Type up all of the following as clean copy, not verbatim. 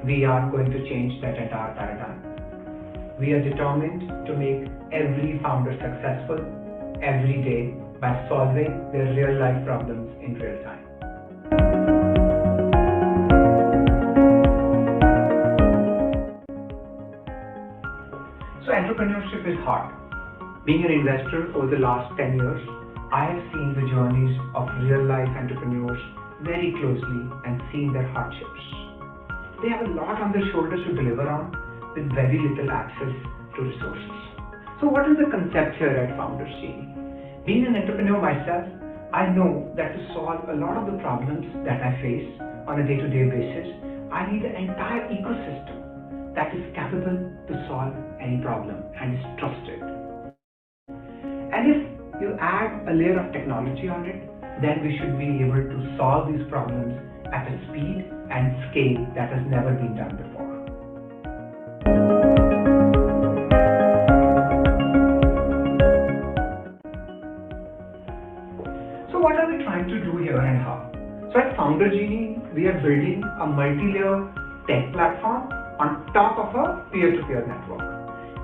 we are going to change that entire paradigm. We are determined to make every founder successful every day by solving their real life problems in real time. So entrepreneurship is hard. Being an investor over the last 10 years, I have seen the journeys of real life entrepreneurs very closely and seen their hardships. They have a lot on their shoulders to deliver on with very little access to resources. So what is the concept here at Founders Genie? Being an entrepreneur myself, I know that to solve a lot of the problems that I face on a day-to-day basis, I need an entire ecosystem that is capable to solve any problem and is trusted. And if you add a layer of technology on it, then we should be able to solve these problems at a speed and scale that has never been done before. So what are we trying to do here and how? So at Founders Genie, we are building a multi-layer tech platform on top of a peer-to-peer network.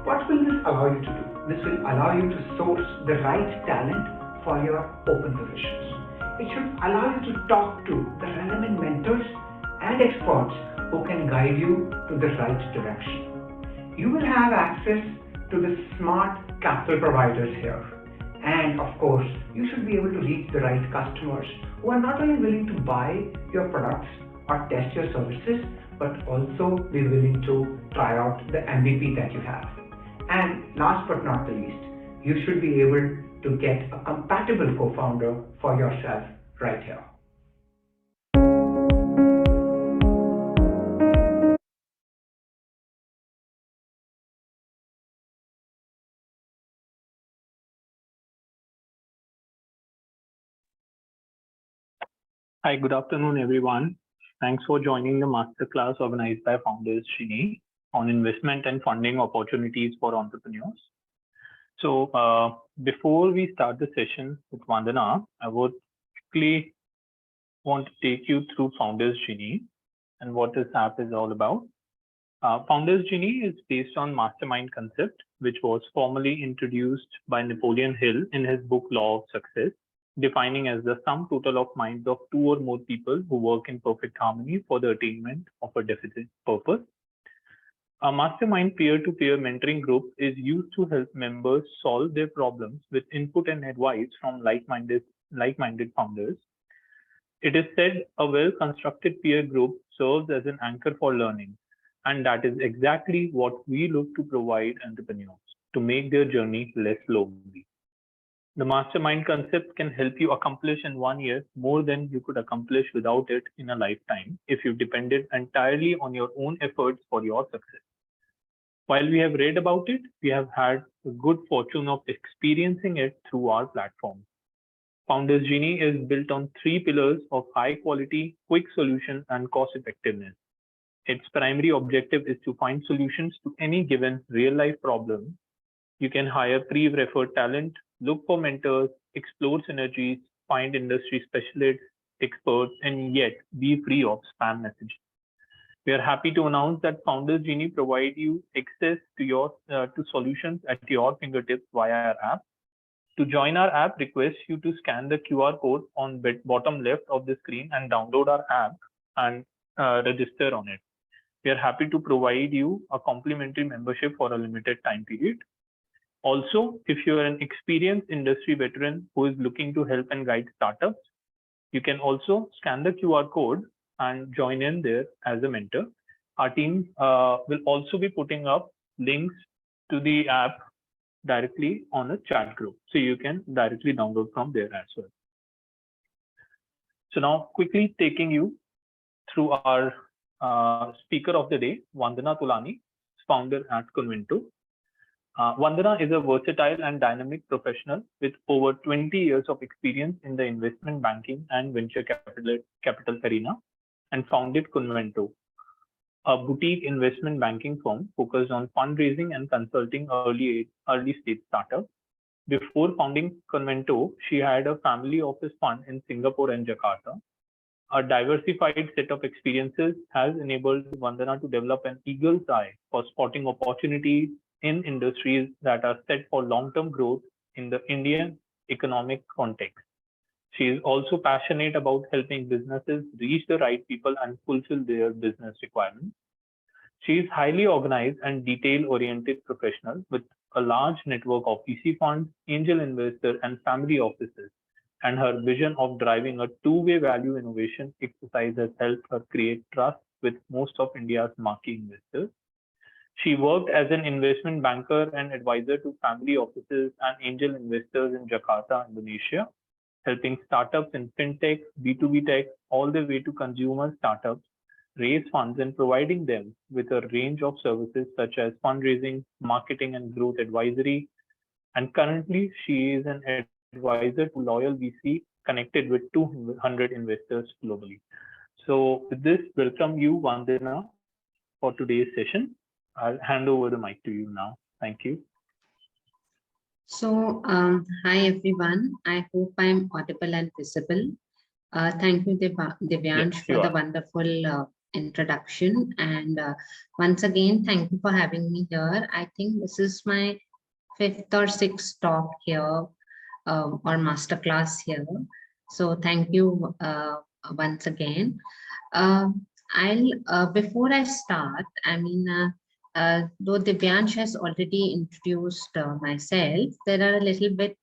What will this allow you to do? This will allow you to source the right talent for your open positions. It should allow you to talk to the relevant mentors and experts who can guide you to the right direction. You will have access to the smart capital providers here. And of course, you should be able to reach the right customers who are not only willing to buy your products or test your services, but also be willing to try out the MVP that you have. And last but not the least, you should be able to get a compatible co-founder for yourself right here. Hi, good afternoon, everyone. Thanks for joining the masterclass organized by Founders Genie on investment and funding opportunities for entrepreneurs. So before we start the session with Vandana, I would quickly want to take you through Founders Genie and what this app is all about. Founders Genie is based on mastermind concept, which was formally introduced by Napoleon Hill in his book Law of Success, defining as the sum total of minds of two or more people who work in perfect harmony for the attainment of a definite purpose. A mastermind peer-to-peer mentoring group is used to help members solve their problems with input and advice from like-minded founders. It is said a well-constructed peer group serves as an anchor for learning, and that is exactly what we look to provide entrepreneurs to make their journey less lonely. The mastermind concept can help you accomplish in 1 year more than you could accomplish without it in a lifetime if you depended entirely on your own efforts for your success. While we have read about it, we have had the good fortune of experiencing it through our platform. Founders Genie is built on 3 pillars of high quality, quick solution, and cost effectiveness. Its primary objective is to find solutions to any given real life problem. You can hire pre-referred talent, look for mentors, explore synergies, find industry specialists, experts, and yet be free of spam messaging. We are happy to announce that Founders Genie provide you access to solutions at your fingertips via our app. To join our app, request you to scan the QR code on the bottom left of the screen and download our app and register on it. We are happy to provide you a complimentary membership for a limited time period. Also, if you are an experienced industry veteran who is looking to help and guide startups, you can also scan the QR code and join in there as a mentor. Our team will also be putting up links to the app directly on a chat group, so you can directly download from there as well. So now quickly taking you through our speaker of the day, Vandana Tulani, founder at Convanto. Vandana is a versatile and dynamic professional with over 20 years of experience in the investment banking and venture capital arena, and founded Convanto, a boutique investment banking firm focused on fundraising and consulting early stage startups. Before founding Convanto, she had a family office fund in Singapore and Jakarta. A diversified set of experiences has enabled Vandana to develop an eagle's eye for spotting opportunities in industries that are set for long-term growth in the Indian economic context. She is also passionate about helping businesses reach the right people and fulfill their business requirements. She is highly organized and detail-oriented professional with a large network of VC funds, angel investors, and family offices. And her vision of driving a two-way value innovation exercise has helped her create trust with most of India's marquee investors. She worked as an investment banker and advisor to family offices and angel investors in Jakarta, Indonesia, helping startups in fintech, B2B tech, all the way to consumer startups raise funds and providing them with a range of services such as fundraising, marketing, and growth advisory. And currently, she is an advisor to Loyal VC connected with 200 investors globally. So with this, welcome you, Vandana, for today's session. I'll hand over the mic to you now. Thank you. So, hi everyone. I hope I'm audible and visible. Thank you, Divyansh, Yes, for you the are. wonderful introduction. And once again, thank you for having me here. I think this is my 5th or 6th talk here or masterclass here. So thank you once again. Before I start, though Divyansh has already introduced myself, there are a little bit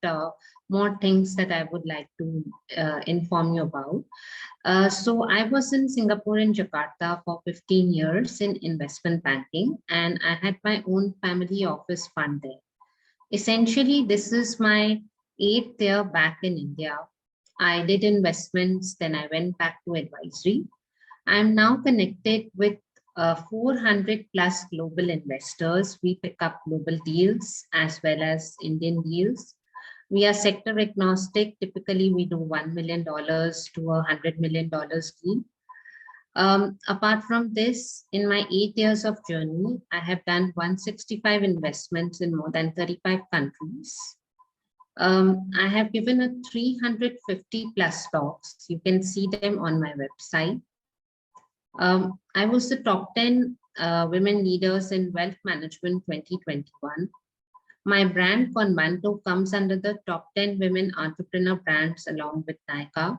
more things that I would like to inform you about. So I was in Singapore and Jakarta for 15 years in investment banking, and I had my own family office fund there. Essentially, this is my 8th year back in India. I did investments, then I went back to advisory. I'm now connected with 400 plus global investors. We pick up global deals as well as Indian deals. We are sector agnostic. Typically, we do $1 million to $100 million deal. Apart from this, in my 8 years of journey, I have done 165 investments in more than 35 countries. I have given a 350 plus talks. You can see them on my website. I was the top 10 women leaders in wealth management 2021. My brand Convanto comes under the top 10 women entrepreneur brands along with Nykaa.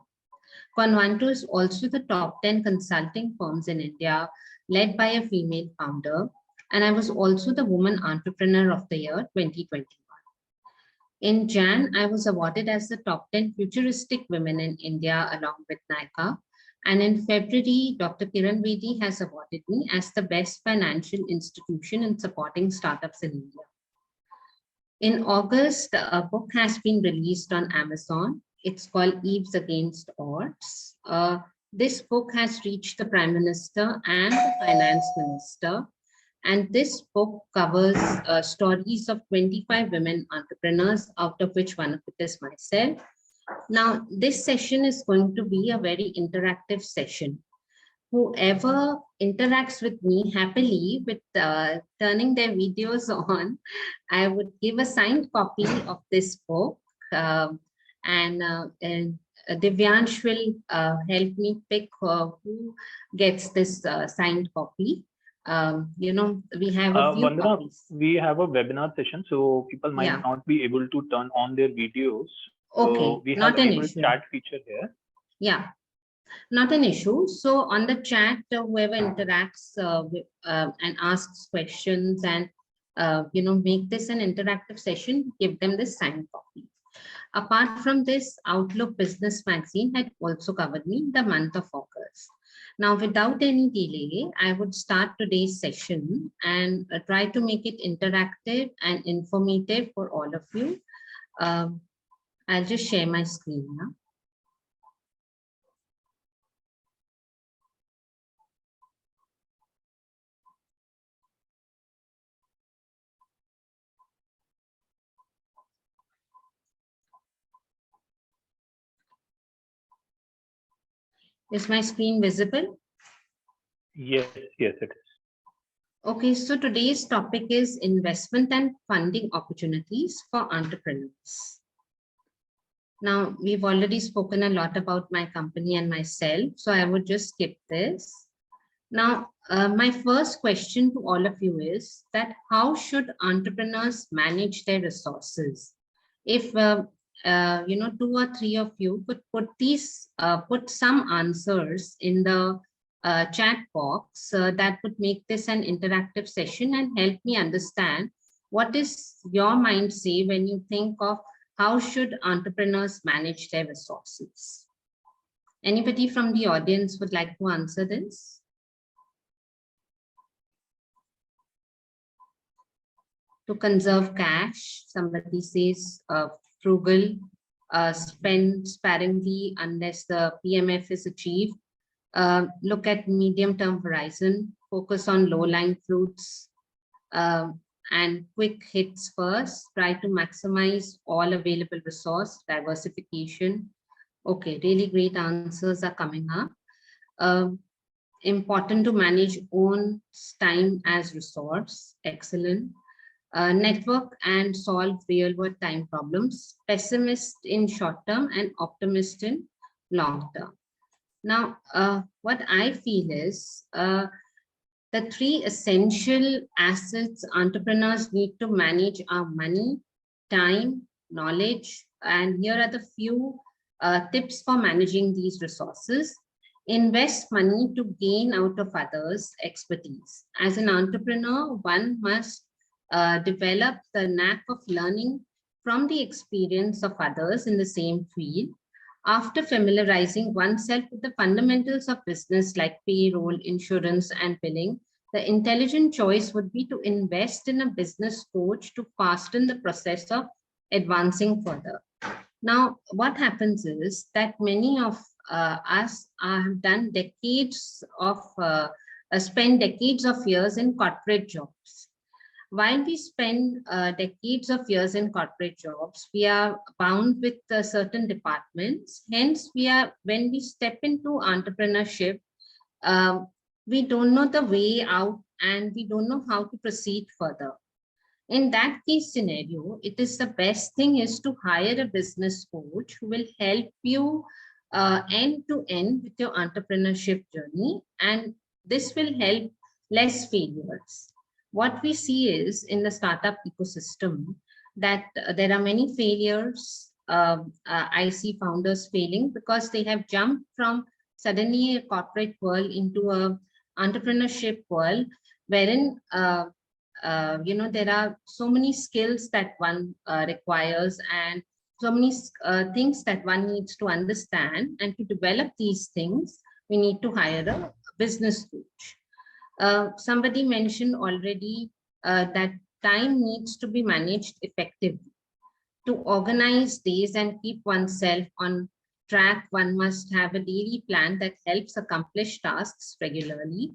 Convanto is also the top 10 consulting firms in India led by a female founder. And I was also the Woman Entrepreneur of the Year 2021. In Jan, I was awarded as the top 10 futuristic women in India along with Nykaa. And in February, Dr. Kiran Bedi has awarded me as the best financial institution in supporting startups in India. In August, a book has been released on Amazon. It's called Eves Against Odds. This book has reached the Prime Minister and the Finance Minister. And this book covers stories of 25 women entrepreneurs, out of which one of it is myself. Now, this session is going to be a very interactive session. Whoever interacts with me happily with turning their videos on, I would give a signed copy of this book. And Divyansh will help me pick who gets this signed copy. We have a few Vandana, copies. we have a webinar session, so people might not be able to turn on their videos. So we have enabled chat feature here. Yeah, not an issue. So on the chat, whoever interacts and asks questions and make this an interactive session, give them this signed copy. Apart from this, Outlook Business Magazine had also covered me in the month of August. Now, without any delay, I would start today's session and try to make it interactive and informative for all of you. I'll just share my screen now. Is my screen visible? Yes, it is. Okay, so today's topic is investment and funding opportunities for entrepreneurs. Now, we've already spoken a lot about my company and myself, so I would just skip this. Now, my first question to all of you is that how should entrepreneurs manage their resources? If two or three of you could put some answers in the chat box, that would make this an interactive session and help me understand what is your mind say when you think of how should entrepreneurs manage their resources. Anybody from the audience would like to answer this? To conserve cash, somebody says frugal, spend sparingly unless the PMF is achieved. Look at medium-term horizon, focus on low-lying fruits, and quick hits first. Try to maximize all available resource, diversification. Okay, really great answers are coming up. Important to manage own time as resource. Excellent. Network and solve real-world time problems. Pessimist in short term and optimist in long term. Now, what I feel is the three essential assets entrepreneurs need to manage are money, time, knowledge, and here are the few tips for managing these resources. Invest money to gain out of others' expertise. As an entrepreneur, one must develop the knack of learning from the experience of others in the same field. After familiarizing oneself with the fundamentals of business like payroll, insurance, and billing, the intelligent choice would be to invest in a business coach to fasten the process of advancing further. Now, what happens is that many of us have done spend decades of years in corporate jobs. While we spend decades of years in corporate jobs, we are bound with certain departments. Hence, when we step into entrepreneurship, we don't know the way out and we don't know how to proceed further. In that case scenario, it is the best thing is to hire a business coach who will help you end to end with your entrepreneurship journey, and this will help less failures. What we see is in the startup ecosystem that there are many failures. I see founders failing because they have jumped from suddenly a corporate world into a entrepreneurship world, wherein there are so many skills that one requires and so many things that one needs to understand, and to develop these things, we need to hire a business coach. Somebody mentioned already that time needs to be managed effectively. To organize days and keep oneself on track, one must have a daily plan that helps accomplish tasks regularly.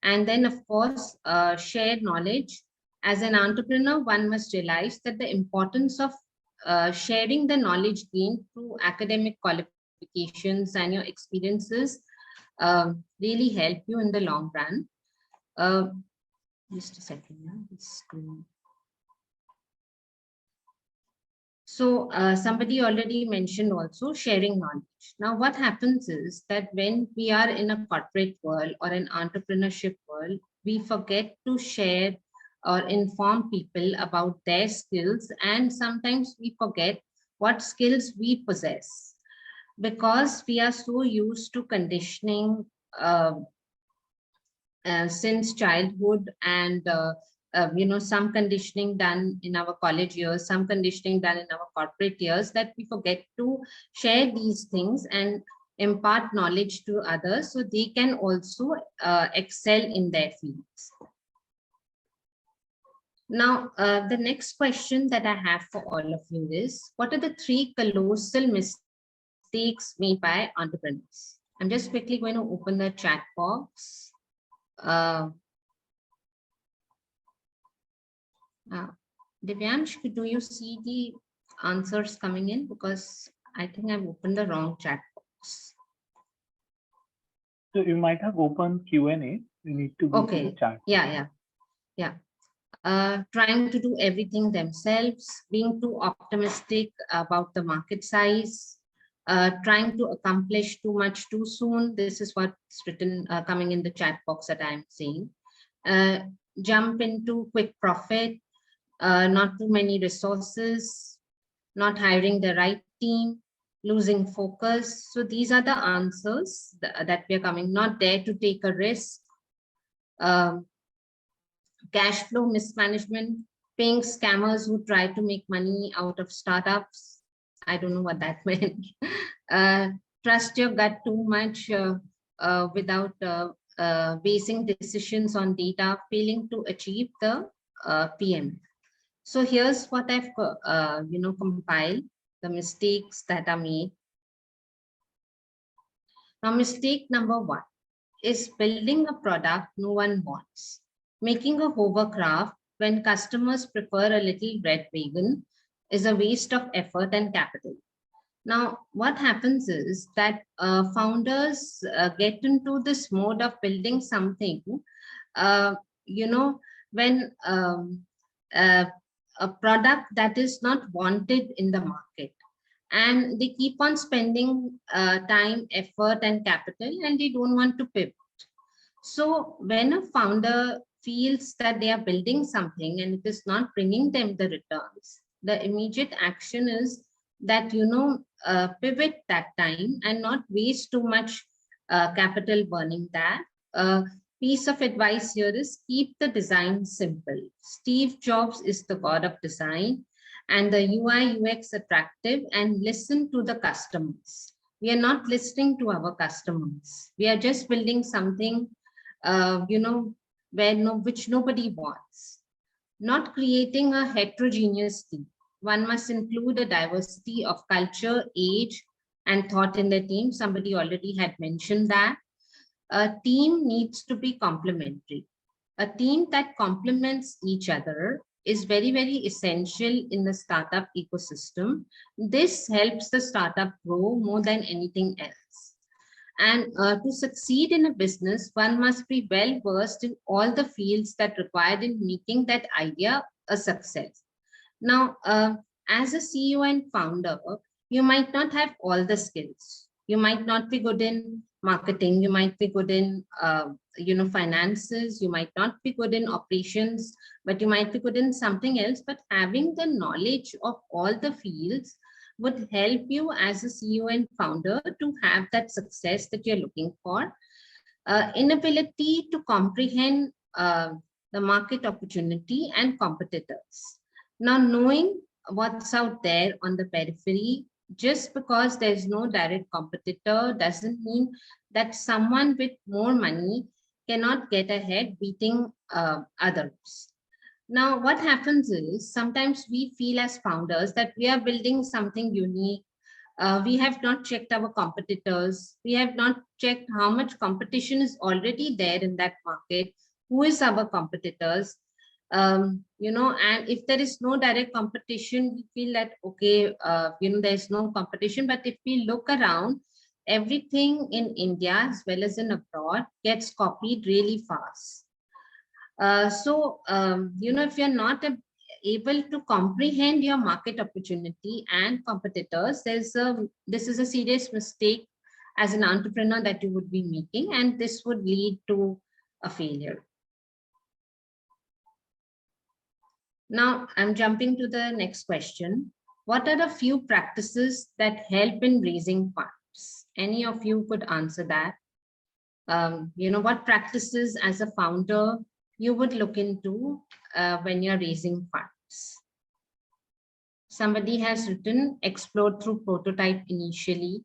And then, of course, share knowledge. As an entrepreneur, one must realize that the importance of sharing the knowledge gained through academic qualifications and your experiences really help you in the long run. Just a second. So somebody already mentioned also sharing knowledge. Now, what happens is that when we are in a corporate world or an entrepreneurship world, we forget to share or inform people about their skills, and sometimes we forget what skills we possess because we are so used to conditioning since childhood, and some conditioning done in our college years, some conditioning done in our corporate years, that we forget to share these things and impart knowledge to others so they can also excel in their fields. Now, the next question that I have for all of you is, what are the three colossal mistakes made by entrepreneurs? I'm just quickly going to open the chat box. Divyansh, do you see the answers coming in? Because I think I've opened the wrong chat box. So you might have opened Q&A. You need to go to the chat. Yeah. trying to do everything themselves, being too optimistic about the market size, trying to accomplish too much too soon. This is what's written coming in the chat box that I'm seeing. Jump into quick profit, not too many resources, not hiring the right team, losing focus. So these are the answers that we are coming. Not dare to take a risk, cash flow mismanagement, paying scammers who try to make money out of startups. I don't know what that meant. Trust your gut too much without basing decisions on data, failing to achieve the PM. So here's what I've compiled, the mistakes that are made. Now, mistake number 1 is building a product no one wants. Making a hovercraft when customers prefer a little red wagon is a waste of effort and capital. Now, what happens is that founders get into this mode of building something, when a product that is not wanted in the market. And they keep on spending time, effort, and capital, and they don't want to pivot. So when a founder feels that they are building something and it is not bringing them the returns, the immediate action is that, pivot that time and not waste too much capital burning that. Piece of advice here is keep the design simple. Steve Jobs is the god of design, and the UI UX attractive, and listen to the customers. We are not listening to our customers. We are just building something, which nobody wants. Not creating a heterogeneous team. One must include a diversity of culture, age, and thought in the team. Somebody already had mentioned that. A team needs to be complementary. A team that complements each other is very, very essential in the startup ecosystem. This helps the startup grow more than anything else. And to succeed in a business, one must be well versed in all the fields that are required in making that idea a success. Now, as a CEO and founder, you might not have all the skills. You might not be good in marketing. You might be good in, finances. You might not be good in operations, but you might be good in something else. But having the knowledge of all the fields would help you as a CEO and founder to have that success that you're looking for. Inability to comprehend the market opportunity and competitors. Now, knowing what's out there on the periphery, just because there's no direct competitor doesn't mean that someone with more money cannot get ahead beating others. Now, what happens is sometimes we feel as founders that we are building something unique. We have not checked our competitors. We have not checked how much competition is already there in that market. Who is our competitors? And if there is no direct competition, we feel that, okay, there's no competition. But if we look around, everything in India as well as in abroad gets copied really fast. If you're not able to comprehend your market opportunity and competitors, this is a serious mistake as an entrepreneur that you would be making, and this would lead to a failure. Now, I'm jumping to the next question. What are the few practices that help in raising funds? Any of you could answer that. What practices as a founder you would look into when you're raising funds? Somebody has written, explore through prototype initially.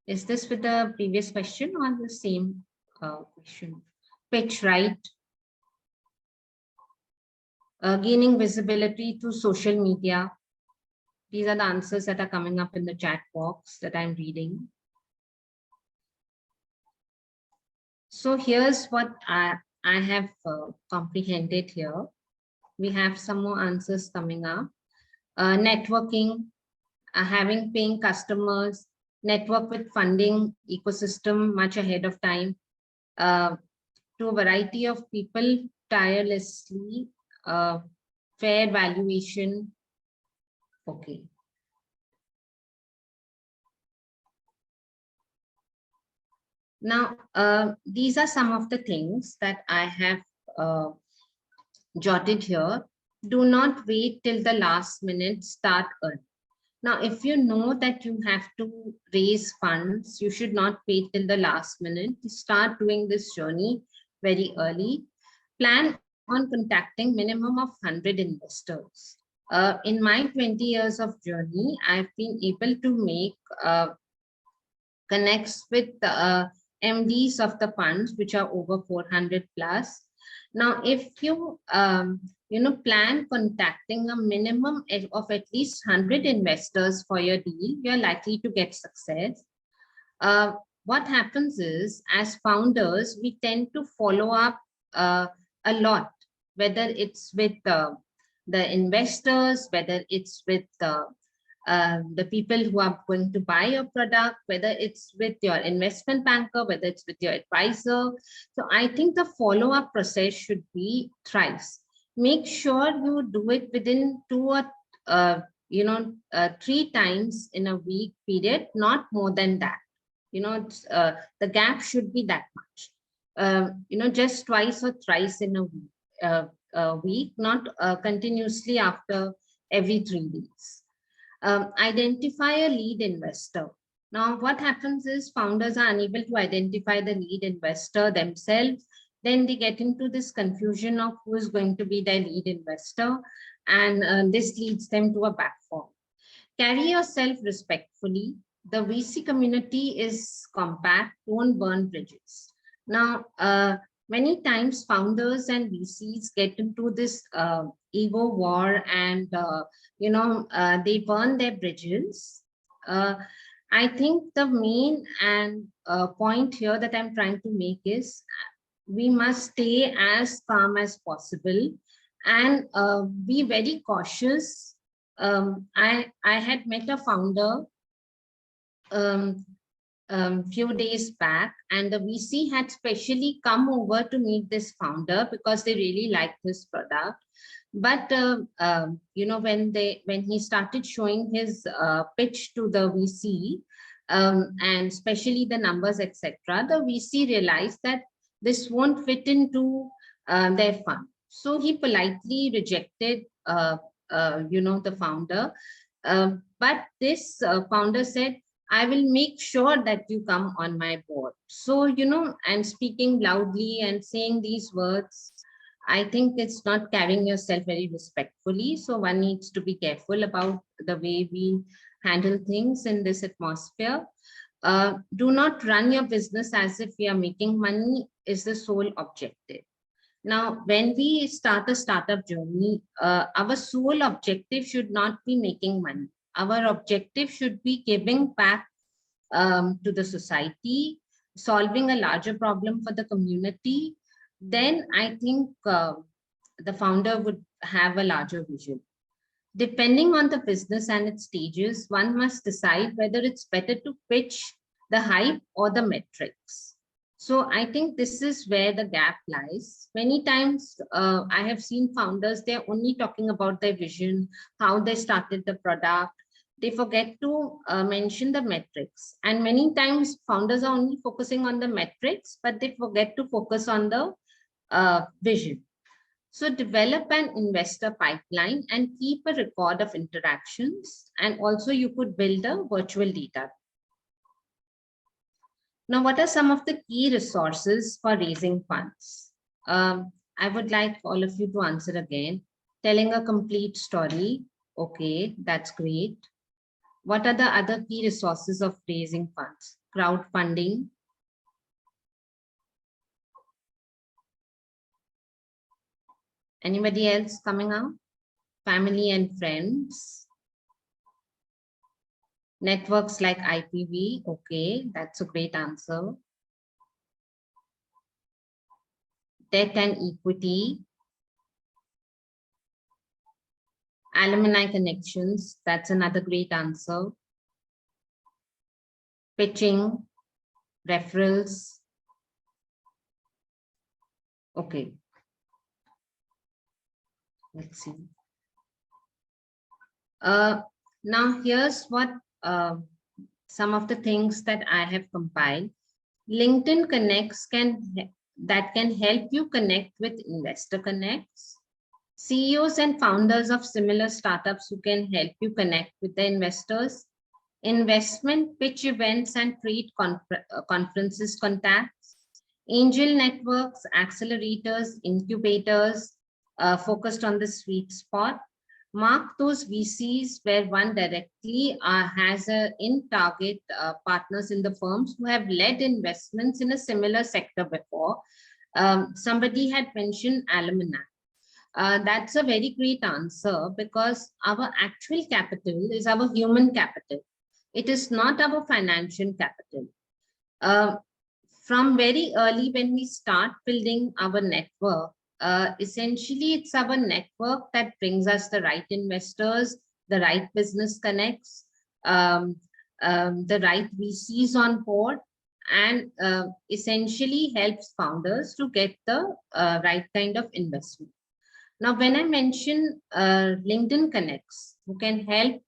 Is this with the previous question or the same question? Pitch right. Gaining visibility through social media. These are the answers that are coming up in the chat box that I'm reading. So here's what I have comprehended here. We have some more answers coming up. Networking, having paying customers, network with funding ecosystem much ahead of time, to a variety of people tirelessly, fair valuation. Okay. Now, these are some of the things that I have jotted here. Do not wait till the last minute, start early. Now, if you know that you have to raise funds, you should not wait till the last minute. Start doing this journey very early. Plan on contacting minimum of 100 investors. In my 20 years of journey, I've been able to make connects with the MDs of the funds, which are over 400 plus. Now, if you plan contacting a minimum of at least 100 investors for your deal, you're likely to get success. What happens is, as founders, we tend to follow up a lot, whether it's with the investors, whether it's with the people who are going to buy your product, whether it's with your investment banker, whether it's with your advisor. So I think the follow-up process should be thrice. Make sure you do it within 2 or 3 times in a week period, not more than that. The gap should be that much. Just twice or thrice in a week, not continuously after every 3 weeks. Identify a lead investor. Now, what happens is founders are unable to identify the lead investor themselves. Then they get into this confusion of who is going to be their lead investor, and this leads them to a backfall. Carry yourself respectfully. The VC community is compact, don't burn bridges. Now, many times founders and VCs get into this ego war, and they burn their bridges. I think the main and point here that I'm trying to make is we must stay as calm as possible and be very cautious. I had met a founder few days back, and the VC had specially come over to meet this founder because they really liked this product. But when he started showing his pitch to the VC, and especially the numbers, etc., the VC realized that this won't fit into their fund. So he politely rejected the founder. But this founder said, I will make sure that you come on my board. So, and speaking loudly and saying these words, I think it's not carrying yourself very respectfully. So one needs to be careful about the way we handle things in this atmosphere. Do not run your business as if we are making money is the sole objective. Now, when we start a startup journey, our sole objective should not be making money. Our objective should be giving back to the society, solving a larger problem for the community. Then I think the founder would have a larger vision. Depending on the business and its stages, one must decide whether it's better to pitch the hype or the metrics. So I think this is where the gap lies. Many times I have seen founders, they're only talking about their vision, how they started the product. They forget to mention the metrics. And many times founders are only focusing on the metrics, but they forget to focus on the vision. So develop an investor pipeline and keep a record of interactions. And also you could build a virtual data. Now, what are some of the key resources for raising funds? I would like all of you to answer again. Telling a complete story. Okay, that's great. What are the other key resources of raising funds? Crowdfunding. Anybody else coming out? Family and friends. Networks like IPV. Okay, that's a great answer. Debt and equity. Alumni connections. That's another great answer. Pitching, referrals. Okay. Let's see. Now here's what some of the things that I have compiled. LinkedIn Connects can help you connect with investor connects, CEOs and founders of similar startups who can help you connect with the investors, investment pitch events and trade conferences contacts, angel networks, accelerators, incubators focused on the sweet spot. Mark those VCs where one directly has in-target partners in the firms who have led investments in a similar sector before. Somebody had mentioned alumni. That's a very great answer because our actual capital is our human capital. It is not our financial capital. From very early when we start building our network, essentially it's our network that brings us the right investors, the right business connects, the right VCs on board, and essentially helps founders to get the right kind of investment. Now, when I mention LinkedIn Connects, who can help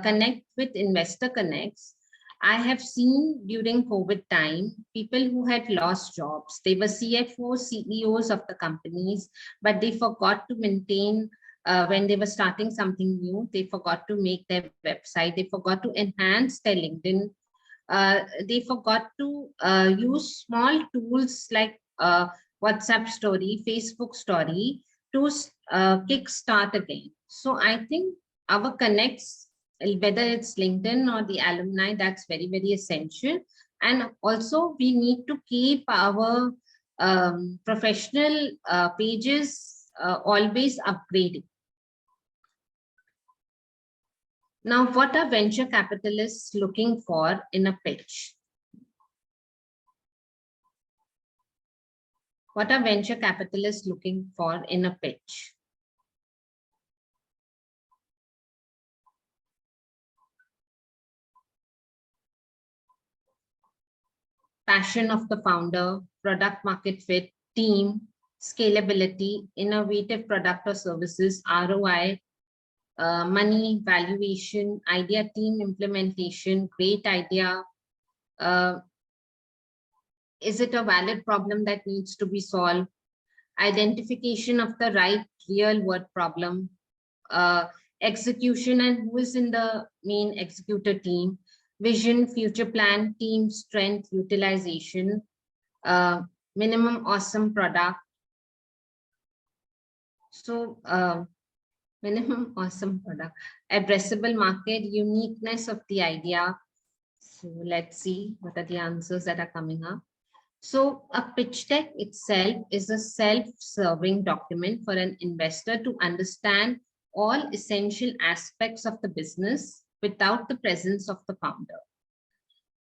connect with investor connects, I have seen during COVID time, people who had lost jobs, they were CFOs, CEOs of the companies, but they forgot to maintain, when they were starting something new, they forgot to make their website, they forgot to enhance their LinkedIn, they forgot to use small tools like WhatsApp story, Facebook story to kickstart again. So I think our connects, whether it's LinkedIn or the alumni, that's very, very essential. And also we need to keep our professional pages always upgrading. Now, what are venture capitalists looking for in a pitch? What are venture capitalists looking for in a pitch? Passion of the founder, product market fit, team, scalability, innovative product or services, ROI, money, valuation, idea, team implementation, great idea. Is it a valid problem that needs to be solved? Identification of the right real world problem, execution and who is in the main executor team, vision, future plan, team strength, utilization, minimum awesome product. So minimum awesome product, addressable market, uniqueness of the idea. So let's see what are the answers that are coming up. So a pitch deck itself is a self-serving document for an investor to understand all essential aspects of the business without the presence of the founder.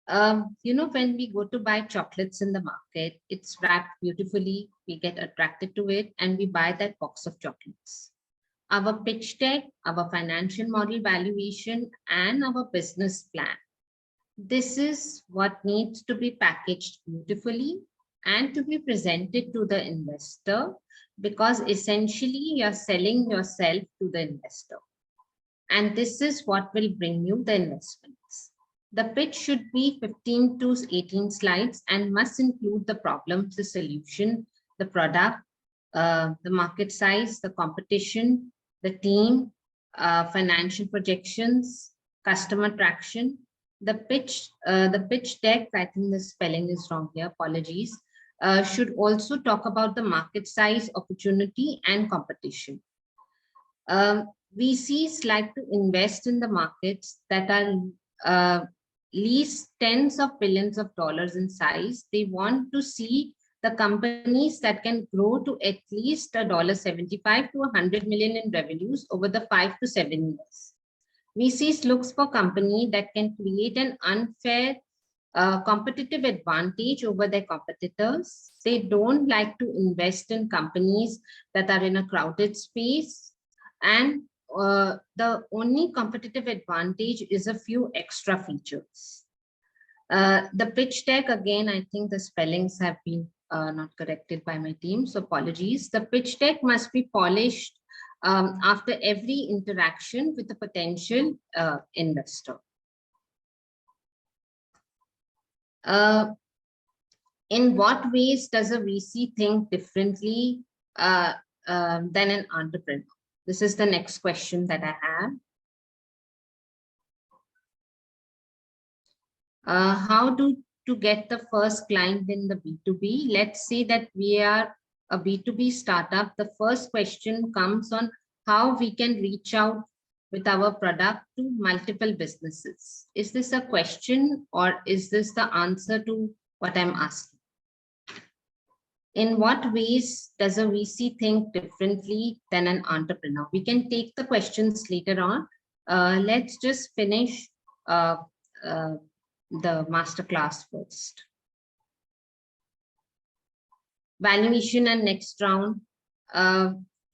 When we go to buy chocolates in the market, it's wrapped beautifully, we get attracted to it, and we buy that box of chocolates. Our pitch deck, our financial model valuation, and our business plan. This is what needs to be packaged beautifully and to be presented to the investor, because essentially you're selling yourself to the investor. And this is what will bring you the investments. The pitch should be 15 to 18 slides and must include the problem, the solution, the product, the market size, the competition, the team, financial projections, customer traction. The pitch deck, I think the spelling is wrong here, apologies, should also talk about the market size, opportunity, and competition. VCs like to invest in the markets that are least tens of billions of dollars in size. They want to see the companies that can grow to at least $75 to 100 million in revenues over the 5 to 7 years. VCs looks for company that can create an unfair competitive advantage over their competitors. They don't like to invest in companies that are in a crowded space, and the only competitive advantage is a few extra features. The pitch deck, again, I think the spellings have been not corrected by my team, so apologies. The pitch deck must be polished after every interaction with a potential investor. In what ways does a VC think differently than an entrepreneur? This is the next question that I have. How to get the first client in the B2B? Let's say that we are a B2B startup. The first question comes on how we can reach out with our product to multiple businesses. Is this a question or is this the answer to what I'm asking? In what ways does a VC think differently than an entrepreneur? We can take the questions later on. Let's just finish the masterclass first. Valuation and next round.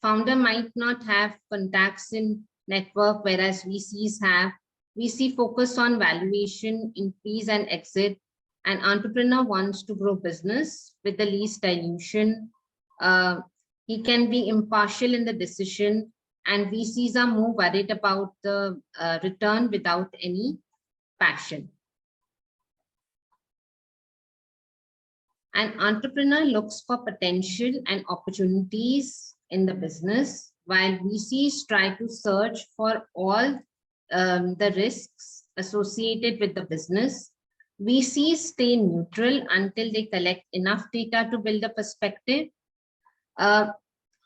Founder might not have contacts in network, whereas VCs have. VC focus on valuation, increase and exit. An entrepreneur wants to grow business with the least dilution. He can be impartial in the decision, and VCs are more worried about the return without any passion. An entrepreneur looks for potential and opportunities in the business, while VCs try to search for all the risks associated with the business. VCs stay neutral until they collect enough data to build a perspective.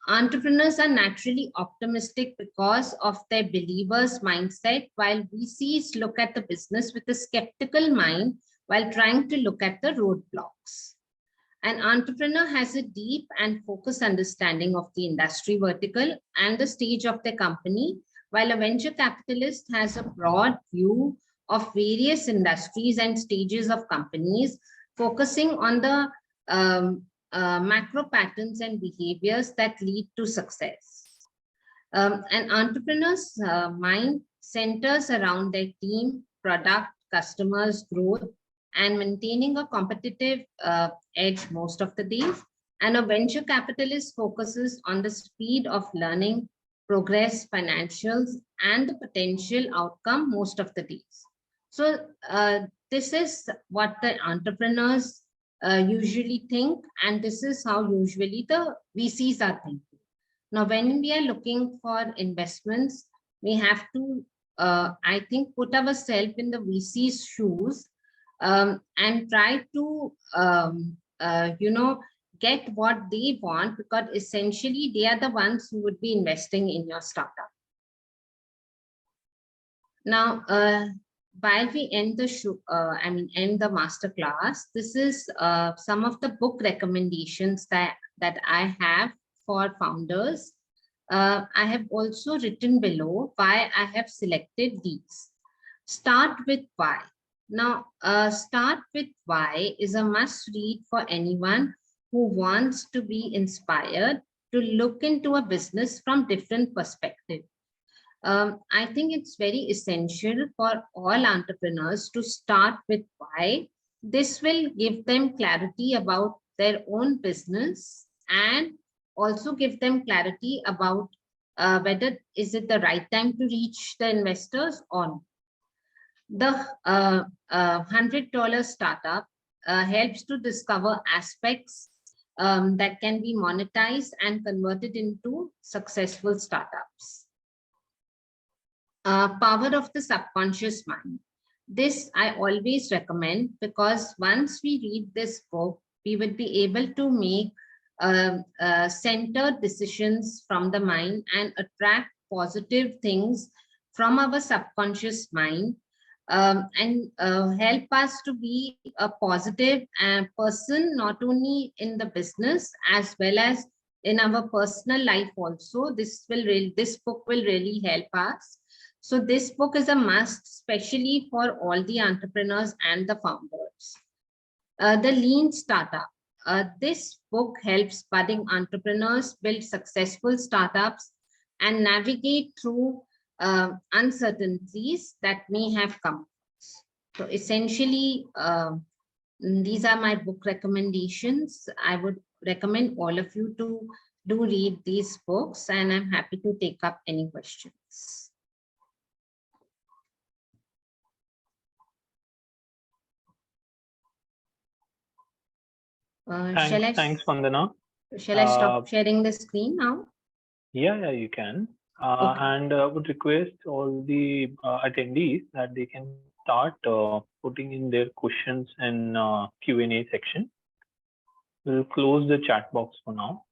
Entrepreneurs are naturally optimistic because of their believers' mindset, while VCs look at the business with a skeptical mind while trying to look at the roadblocks. An entrepreneur has a deep and focused understanding of the industry vertical and the stage of the company, while a venture capitalist has a broad view of various industries and stages of companies, focusing on the macro patterns and behaviors that lead to success. An entrepreneur's mind centers around their team, product, customers, growth, and maintaining a competitive edge most of the days. And a venture capitalist focuses on the speed of learning, progress, financials, and the potential outcome most of the days. So this is what the entrepreneurs usually think, and this is how usually the VCs are thinking. Now, when we are looking for investments, we have to, I think, put ourselves in the VC's shoes and try to, get what they want, because essentially they are the ones who would be investing in your startup. Now, while we end the show, end the masterclass, this is some of the book recommendations that I have for founders. I have also written below why I have selected these. Start with Why. Now, Start with Why is a must read for anyone who wants to be inspired to look into a business from different perspectives. I think it's very essential for all entrepreneurs to start with why. This will give them clarity about their own business and also give them clarity about whether is it the right time to reach the investors or not. The $100 startup helps to discover aspects that can be monetized and converted into successful startups. Power of the subconscious mind. This I always recommend, because once we read this book, we will be able to make centered decisions from the mind and attract positive things from our subconscious mind, and help us to be a positive person, not only in the business as well as in our personal life also. This book will really help us. So this book is a must, especially for all the entrepreneurs and the founders. The Lean Startup. This book helps budding entrepreneurs build successful startups and navigate through uncertainties that may have come. So essentially, these are my book recommendations. I would recommend all of you to do read these books, and I'm happy to take up any questions. Thanks, Vandana. Shall I stop sharing the screen now? Yeah, you can. Okay. And would request all the attendees that they can start putting in their questions in Q&A section. We'll close the chat box for now.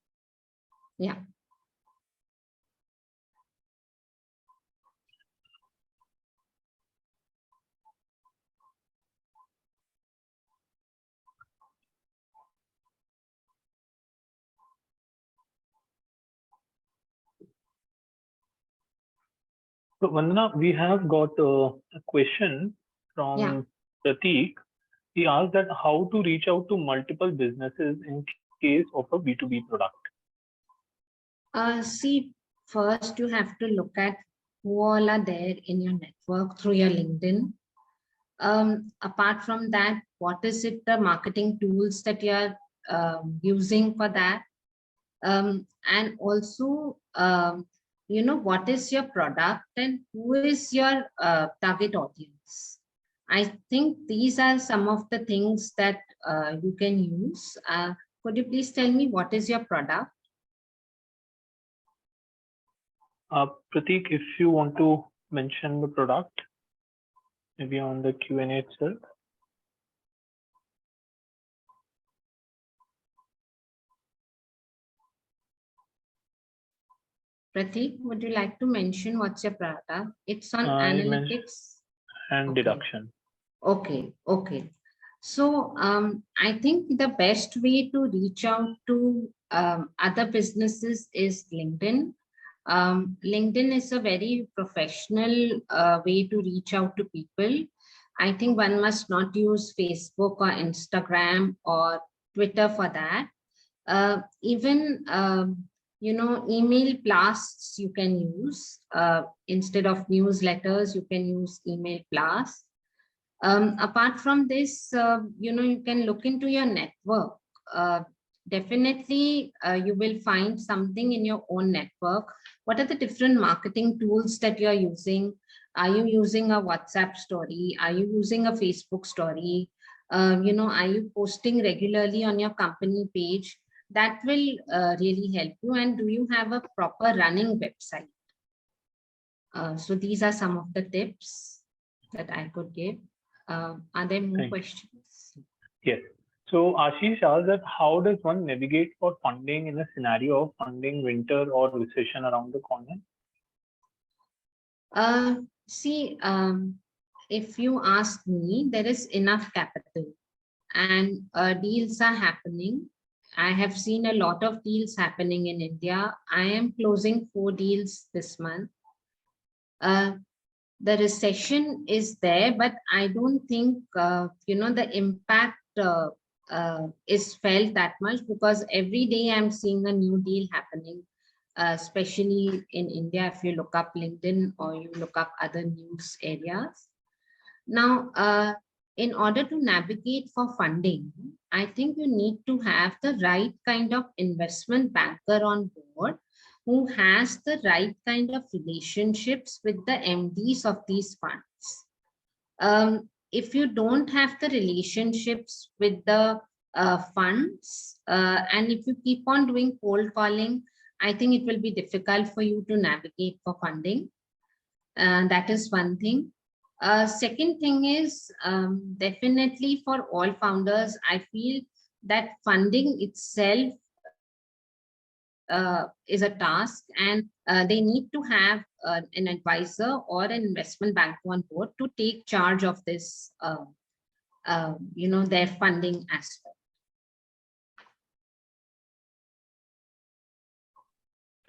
Yeah. So Vandana, we have got a question from Prateek. He asked that how to reach out to multiple businesses in case of a B2B product. See, first you have to look at who all are there in your network through your LinkedIn. Apart from that, what is it, the marketing tools that you're using for that? And also, what is your product and who is your target audience? I think these are some of the things that you can use. Could you please tell me what is your product? Prateek, if you want to mention the product, maybe on the Q&A itself. Prateek, would you like to mention what's your product? It's on analytics and deduction. Okay. So I think the best way to reach out to other businesses is LinkedIn. LinkedIn is a very professional way to reach out to people. I think one must not use Facebook or Instagram or Twitter for that. Even email blasts you can use. Instead of newsletters, you can use email blasts. Apart from this, you can look into your network. Definitely, you will find something in your own network. What are the different marketing tools that you're using? Are you using a WhatsApp story? Are you using a Facebook story? Are you posting regularly on your company page? That will really help you. And do you have a proper running website? So these are some of the tips that I could give. Are there more questions? Yes. So Ashish asked that how does one navigate for funding in a scenario of funding winter or recession around the corner? See, if you ask me, there is enough capital and deals are happening. I have seen a lot of deals happening in India. I am closing 4 deals this month. The recession is there, but I don't think, the impact is felt that much, because every day I'm seeing a new deal happening, especially in India, if you look up LinkedIn or you look up other news areas. Now, in order to navigate for funding, I think you need to have the right kind of investment banker on board who has the right kind of relationships with the MDs of these funds. If you don't have the relationships with the funds, and if you keep on doing cold calling, I think it will be difficult for you to navigate for funding. That is one thing. Second thing is, definitely for all founders, I feel that funding itself is a task, and they need to have an advisor or an investment banker on board to take charge of this, their funding aspect.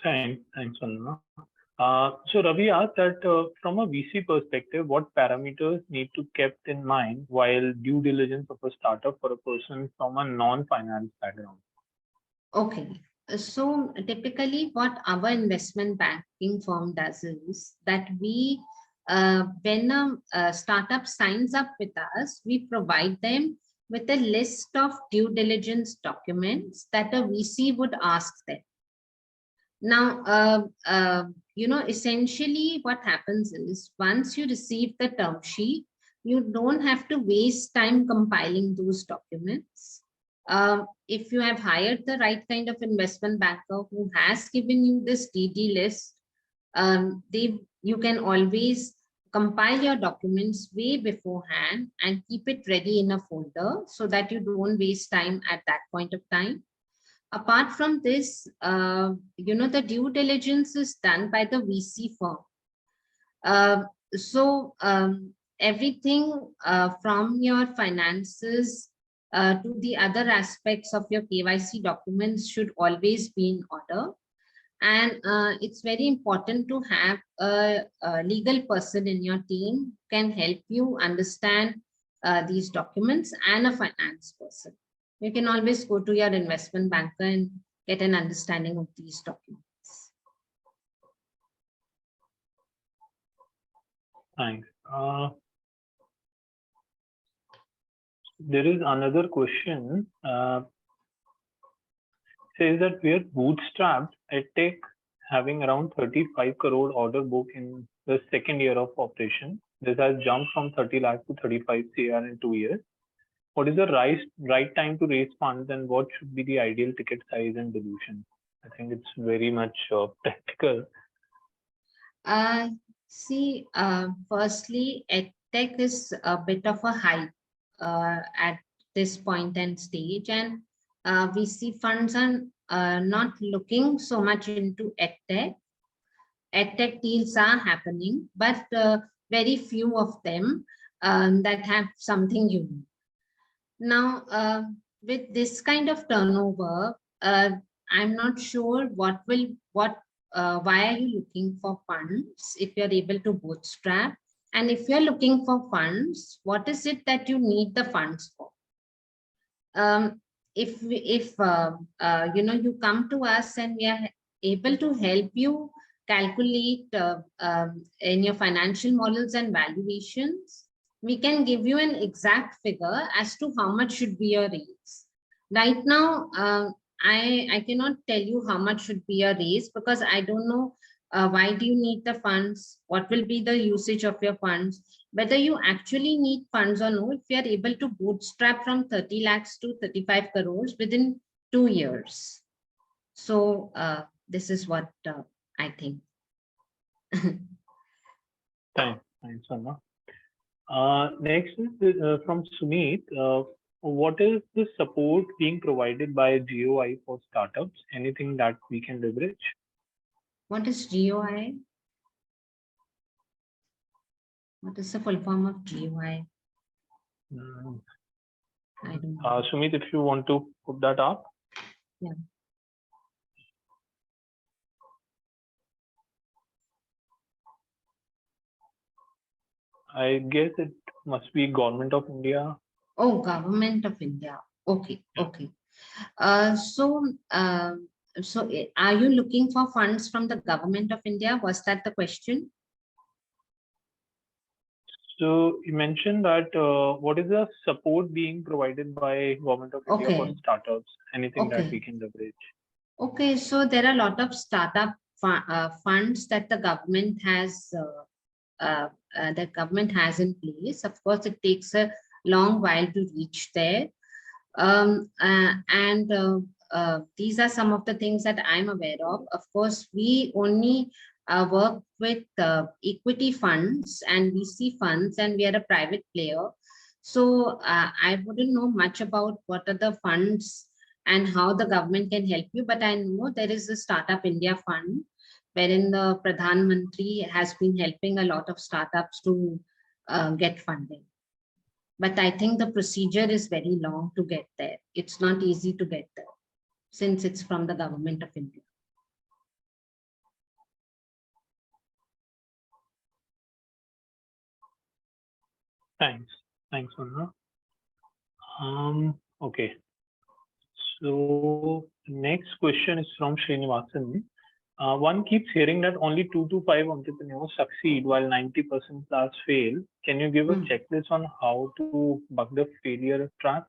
Thanks, Vandana. So Ravi asked that from a VC perspective, what parameters need to be kept in mind while due diligence of a startup for a person from a non-finance background? Okay. So typically what our investment banking firm does is that we, when a startup signs up with us, we provide them with a list of due diligence documents that a VC would ask them. Now, essentially what happens is once you receive the term sheet, you don't have to waste time compiling those documents. If you have hired the right kind of investment banker who has given you this DD list, you can always compile your documents way beforehand and keep it ready in a folder so that you don't waste time at that point of time. Apart from this, the due diligence is done by the VC firm. Everything from your finances to the other aspects of your KYC documents should always be in order. And it's very important to have a legal person in your team who can help you understand these documents, and a finance person. You can always go to your investment banker and get an understanding of these documents. Thanks. There is another question. Says that we are bootstrapped at tech, having around 35 crore order book in the second year of operation. This has jumped from 30 lakh to 35 CR in 2 years. What is the right time to raise funds, and what should be the ideal ticket size and dilution? I think it's very much practical. Firstly, EdTech is a bit of a hype at this point and stage, and VC funds are not looking so much into EdTech. EdTech deals are happening, but very few of them that have something unique. Now, with this kind of turnover, I'm not sure why are you looking for funds if you're able to bootstrap, and if you're looking for funds, what is it that you need the funds for? If you come to us and we are able to help you calculate in your financial models and valuations, we can give you an exact figure as to how much should be your raise. Right now, I cannot tell you how much should be your raise, because I don't know why do you need the funds, what will be the usage of your funds, whether you actually need funds or no, if you are able to bootstrap from 30 lakhs to 35 crores within 2 years. So this is what I think. Thanks, Vandana. Next is from Sumit. What is the support being provided by GOI for startups? Anything that we can leverage? What is GOI? What is the full form of GOI? I don't know. Sumit, if you want to put that up. Yeah. I guess it must be Government of India. Oh, Government of India. Okay, okay. So are you looking for funds from the Government of India? Was that the question? So you mentioned that what is the support being provided by Government of India for startups? Anything that we can leverage? Okay, so there are a lot of startup funds that the government has in place. Of course, it takes a long while to reach there. These are some of the things that I'm aware of. Of course, we only work with equity funds and VC funds, and we are a private player. So I wouldn't know much about what are the funds and how the government can help you, but I know there is a Startup India Fund, wherein the Pradhan Mantri has been helping a lot of startups to get funding. But I think the procedure is very long to get there. It's not easy to get there since it's from the Government of India. Thanks, Vandana. Okay. So next question is from Srinivasan. One keeps hearing that only 2 to 5 entrepreneurs succeed while 90% plus fail. Can you give a checklist on how to buck the failure trap?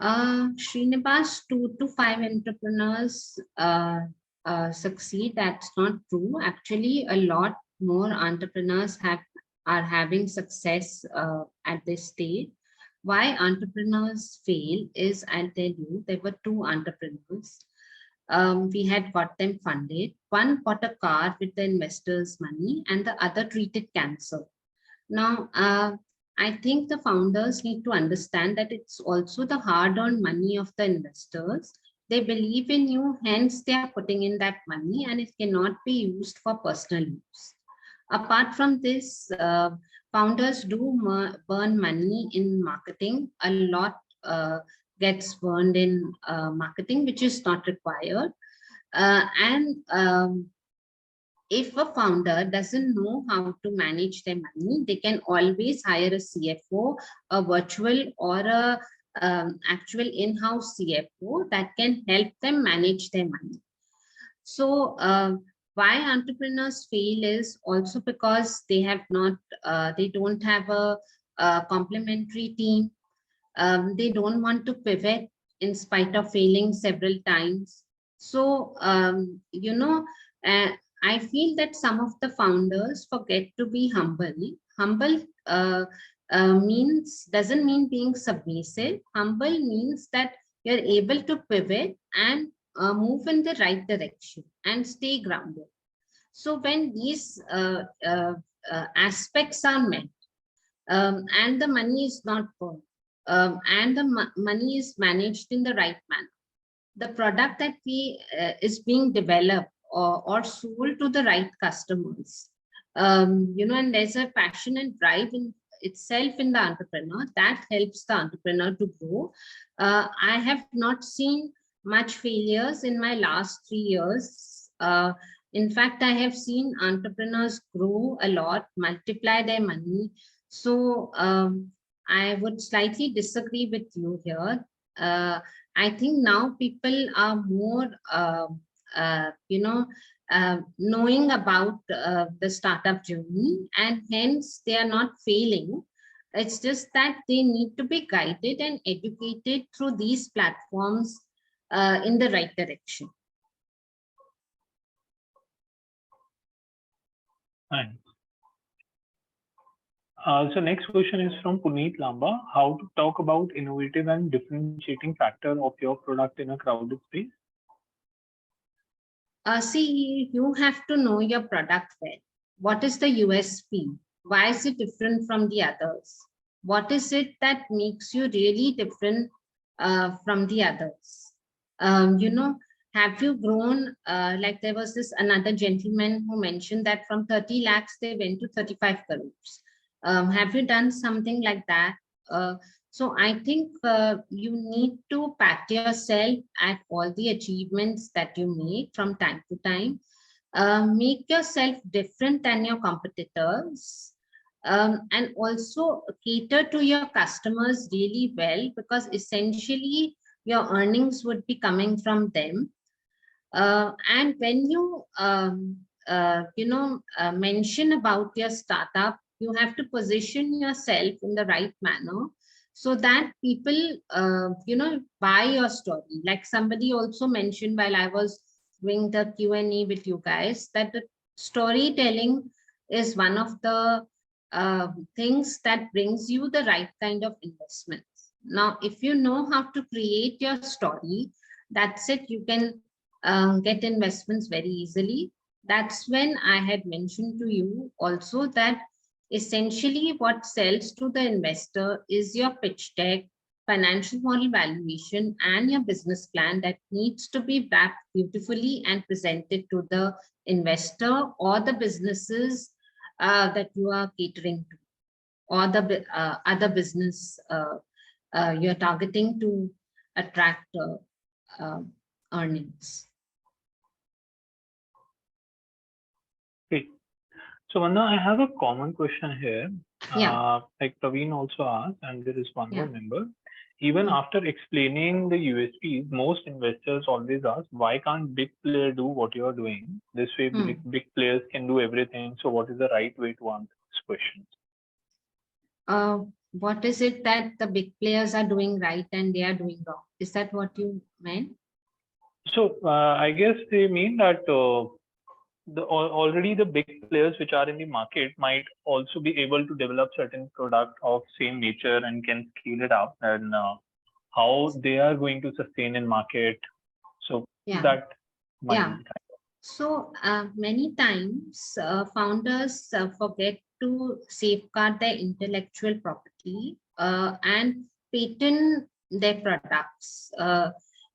Srinivas, 2 to 5 entrepreneurs succeed. That's not true. Actually, a lot more entrepreneurs are having success at this stage. Why entrepreneurs fail is, I'll tell you, there were two entrepreneurs. We had got them funded. One bought a car with the investors' money and the other treated cancer. Now, I think the founders need to understand that it's also the hard-earned money of the investors. They believe in you, hence they are putting in that money, and it cannot be used for personal use. Apart from this, founders do burn money in marketing. A lot gets burned in marketing, which is not required. If a founder doesn't know how to manage their money, they can always hire a CFO, a virtual or a actual in-house CFO that can help them manage their money. So why entrepreneurs fail is also because they have not, they don't have a complementary team. They don't want to pivot in spite of failing several times. So, you know, I feel that some of the founders forget to be humble. Humble doesn't mean being submissive. Humble means that you're able to pivot and move in the right direction and stay grounded. So when these aspects are met, and the money is not burned, and the money is managed in the right manner, the product that is being developed or sold to the right customers, you know, and there's a passion and drive in itself in the entrepreneur that helps the entrepreneur to grow. I have not seen much failures in my last 3 years. In fact, I have seen entrepreneurs grow a lot, multiply their money. So I would slightly disagree with you here. I think now people are more, you know, knowing about the startup journey, and hence they are not failing. It's just that they need to be guided and educated through these platforms in the right direction. Thanks. So next question is from Puneet Lamba. How to talk about innovative and differentiating factor of your product in a crowded space? See, you have to know your product well. What is the USP? Why is it different from the others? What is it that makes you really different from the others? You know, have you grown, like there was this another gentleman who mentioned that from 30 lakhs, they went to 35 crores. Have you done something like that? So I think you need to pat yourself at all the achievements that you make from time to time. Make yourself different than your competitors, and also cater to your customers really well, because essentially your earnings would be coming from them. And when you, you know, mention about your startup, you have to position yourself in the right manner so that people, you know, buy your story. Like somebody also mentioned while I was doing the Q&A with you guys, that the storytelling is one of the things that brings you the right kind of investments. Now, if you know how to create your story, that's it. You can get investments very easily. That's when I had mentioned to you also that essentially what sells to the investor is your pitch deck, financial model valuation, and your business plan that needs to be wrapped beautifully and presented to the investor or the businesses that you are catering to, or the other business you're targeting to attract earnings. Okay. So Vandana, I have a common question here. Yeah. Like Praveen also asked, and there is one more Yeah. member. Even after explaining the USPs, most investors always ask, why can't big player do what you are doing? This way, big players can do everything. So what is the right way to answer this question? What is it that the big players are doing right and they are doing wrong? Is that what you meant? So I guess they mean that already the big players which are in the market might also be able to develop certain product of same nature and can scale it up, and how they are going to sustain in market. So Yeah. that might Yeah. be. So many times founders forget to safeguard their intellectual property and patent their products.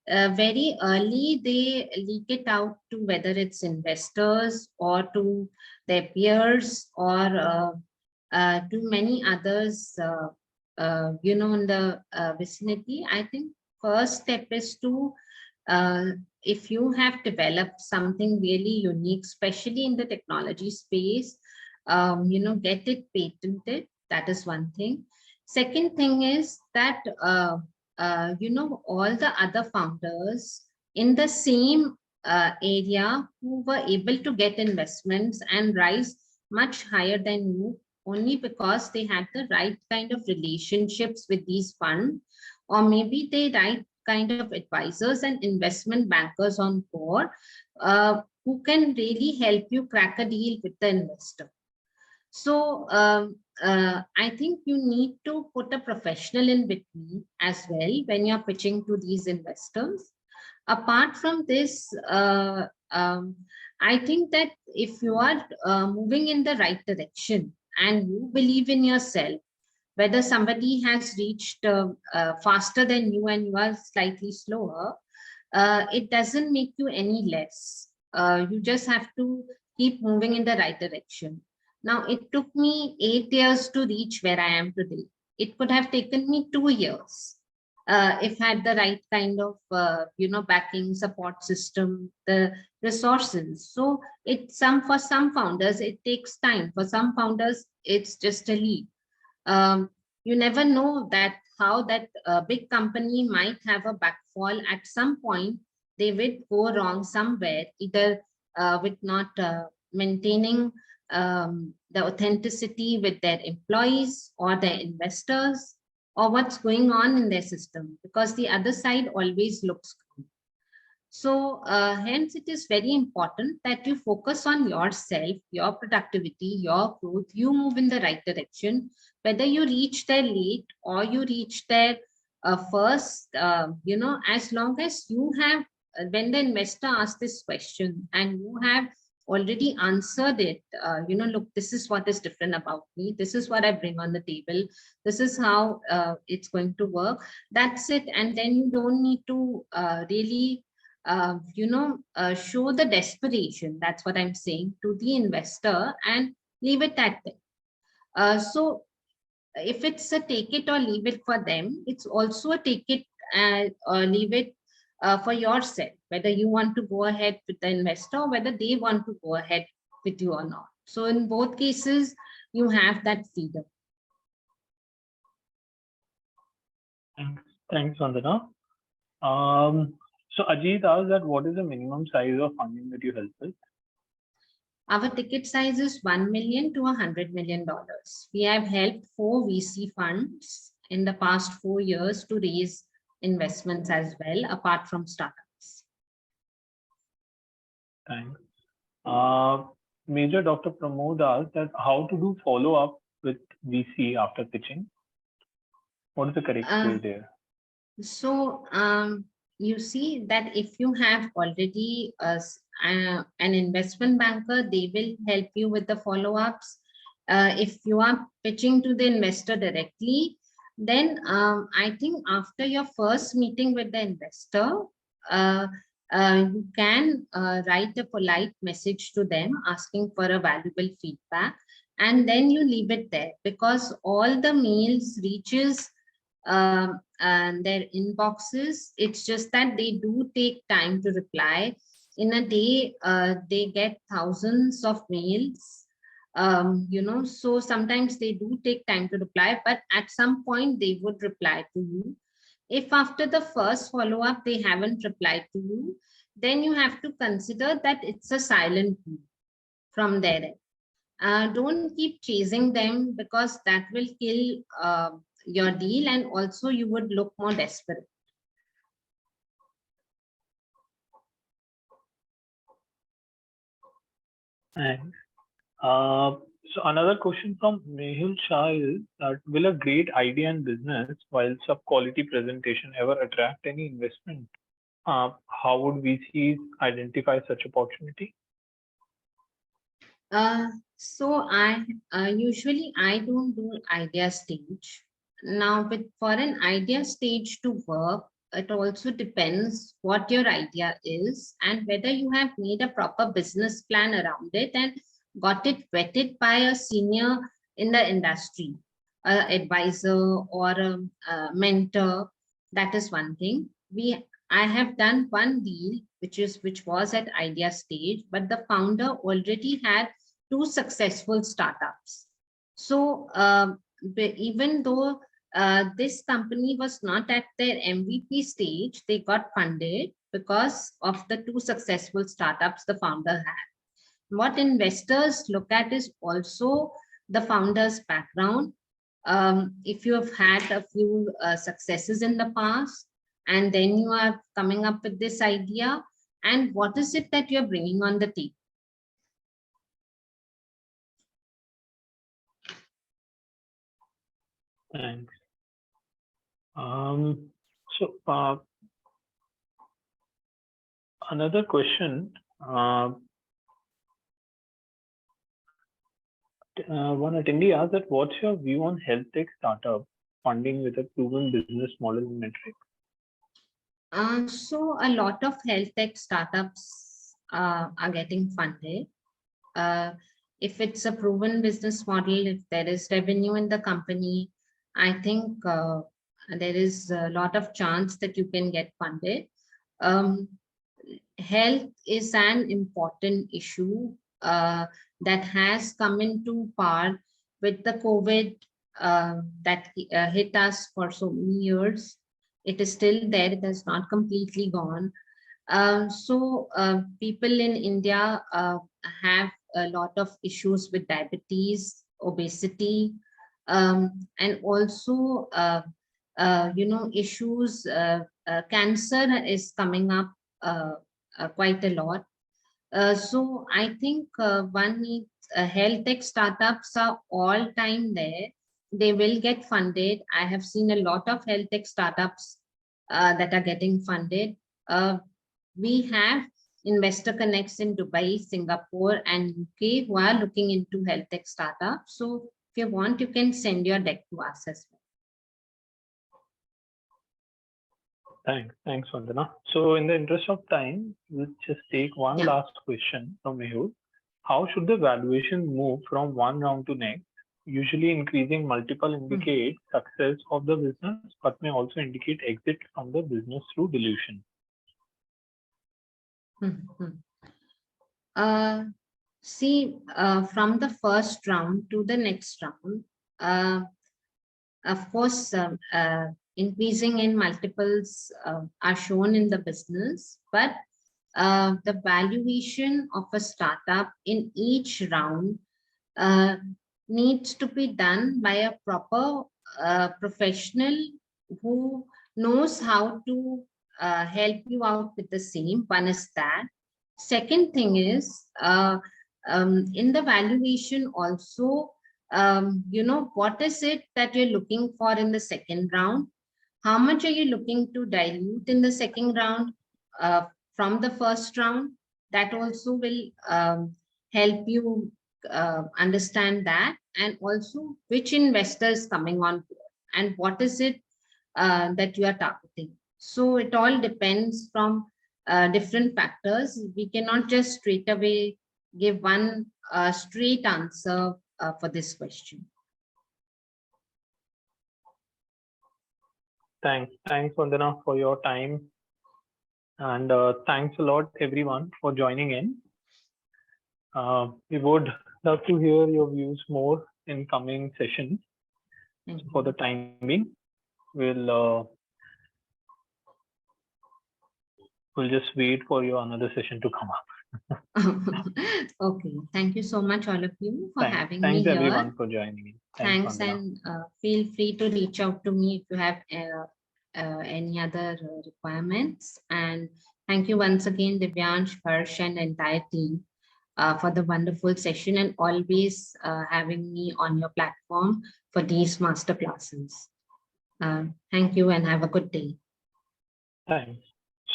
Very early, they leak it out to whether it's investors or to their peers or to many others, in the vicinity. I think first step is to if you have developed something really unique, especially in the technology space, get it patented. That is one thing. Second thing is that, all the other founders in the same area who were able to get investments and rise much higher than you only because they had the right kind of relationships with these funds, or maybe they right kind of advisors and investment bankers on board who can really help you crack a deal with the investor. So I think you need to put a professional in between as well when you're pitching to these investors. Apart from this, I think that if you are moving in the right direction and you believe in yourself, whether somebody has reached faster than you and you are slightly slower, it doesn't make you any less. You just have to keep moving in the right direction. Now, it took me 8 years to reach where I am today. It could have taken me 2 years if I had the right kind of, backing support system, the resources. So for some founders, it takes time. For some founders, it's just a leap. You never know that how that big company might have a backfall at some point. They will go wrong somewhere, either with not maintaining the authenticity with their employees or their investors, or what's going on in their system, because the other side always looks good. So hence it is very important that you focus on yourself, your productivity, your growth, you move in the right direction, whether you reach there late or you reach there first, as long as you have, when the investor asks this question and you have already answered it, look, this is what is different about me. This is what I bring on the table. This is how it's going to work. That's it. And then you don't need to really show the desperation, that's what I'm saying, to the investor and leave it at that. So if it's a take it or leave it for them, it's also a take it or leave it for yourself, whether you want to go ahead with the investor or whether they want to go ahead with you or not. So in both cases, you have that freedom. Thanks, Vandana. So Ajit asked that what is the minimum size of funding that you help with? Our ticket size is $1 million to $100 million. We have helped 4 VC funds in the past 4 years to raise investments as well, apart from startups. Thanks. Major Dr. Pramod asked that how to do follow-up with VC after pitching. What is the correct way there? So you see that if you have already an investment banker, they will help you with the follow-ups. If you are pitching to the investor directly, then I think after your first meeting with the investor, you can write a polite message to them asking for a valuable feedback, and then you leave it there, because all the mails reaches and their inboxes. It's just that they do take time to reply. In a day, they get thousands of mails, so sometimes they do take time to reply, but at some point they would reply to you. If after the first follow-up they haven't replied to you, then you have to consider that it's a silent no from their end. Don't keep chasing them, because that will kill your deal, and also you would look more desperate. Thanks. So another question from Mehul Shah is that will a great idea in business while sub-quality presentation ever attract any investment? How would VCs identify such opportunity? So I usually I don't do idea stage. Now, with for an idea stage to work, it also depends what your idea is and whether you have made a proper business plan around it and got it vetted by a senior in the industry, a advisor or a mentor. That is one thing. I have done one deal which was at idea stage, but the founder already had two successful startups. So even though this company was not at their MVP stage, they got funded because of the two successful startups the founder had. What investors look at is also the founder's background. If you have had a few successes in the past, and then you are coming up with this idea, and what is it that you're bringing on the table? Thanks. So another question. One attendee asked that what's your view on health tech startup funding with a proven business model and metric? So a lot of health tech startups are getting funded. If it's a proven business model, if there is revenue in the company, I think there is a lot of chance that you can get funded. Health is an important issue that has come into par with the COVID that hit us for so many years. It is still there, it has not completely gone. So people in India have a lot of issues with diabetes, obesity, and also issues. Cancer is coming up quite a lot. So I think one needs health tech startups are all time there. They will get funded. I have seen a lot of health tech startups that are getting funded. We have investor connects in Dubai, Singapore, and UK who are looking into health tech startups. So if you want, you can send your deck to us as well. Thanks, Vandana. So in the interest of time, we'll just take one last question from Mehul. How should the valuation move from one round to next? Usually increasing multiple indicate success of the business, but may also indicate exit from the business through dilution. See, from the first round to the next round, of course, increasing in multiples are shown in the business, but the valuation of a startup in each round needs to be done by a proper professional who knows how to help you out with the same. One is that. Second thing is in the valuation also, what is it that you're looking for in the second round? How much are you looking to dilute in the second round from the first round? That also will help you understand that, and also which investor is coming on board and what is it that you are targeting. So it all depends from different factors. We cannot just straight away give one straight answer for this question. Thanks, Vandana, for your time. And thanks a lot, everyone, for joining in. We would love to hear your views more in coming sessions. For the time being, we'll just wait for your another session to come up. Okay, thank you so much, all of you, for having me here. Thanks everyone for joining in. Thanks, and feel free to reach out to me if you have any other requirements. And thank you once again, Divyansh, Harsh, and the entire team for the wonderful session and always having me on your platform for these master classes. Thank you and have a good day. Thanks.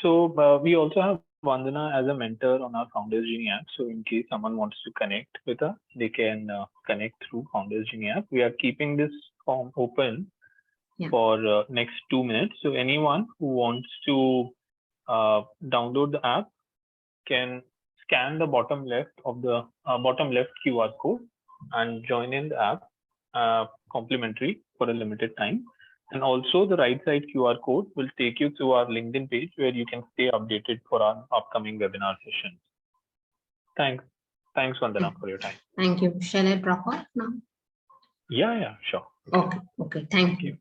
So we also have Vandana as a mentor on our Founders Genie app. So in case someone wants to connect with us, they can connect through Founders Genie app. We are keeping this form open for next 2 minutes. So anyone who wants to download the app can scan the bottom left of the bottom left QR code and join in the app complimentary for a limited time. And also the right side QR code will take you to our LinkedIn page where you can stay updated for our upcoming webinar sessions. Thanks. Thanks, Vandana, for your time. Thank you. Shall I drop off now? Yeah, sure. Okay. Thank you.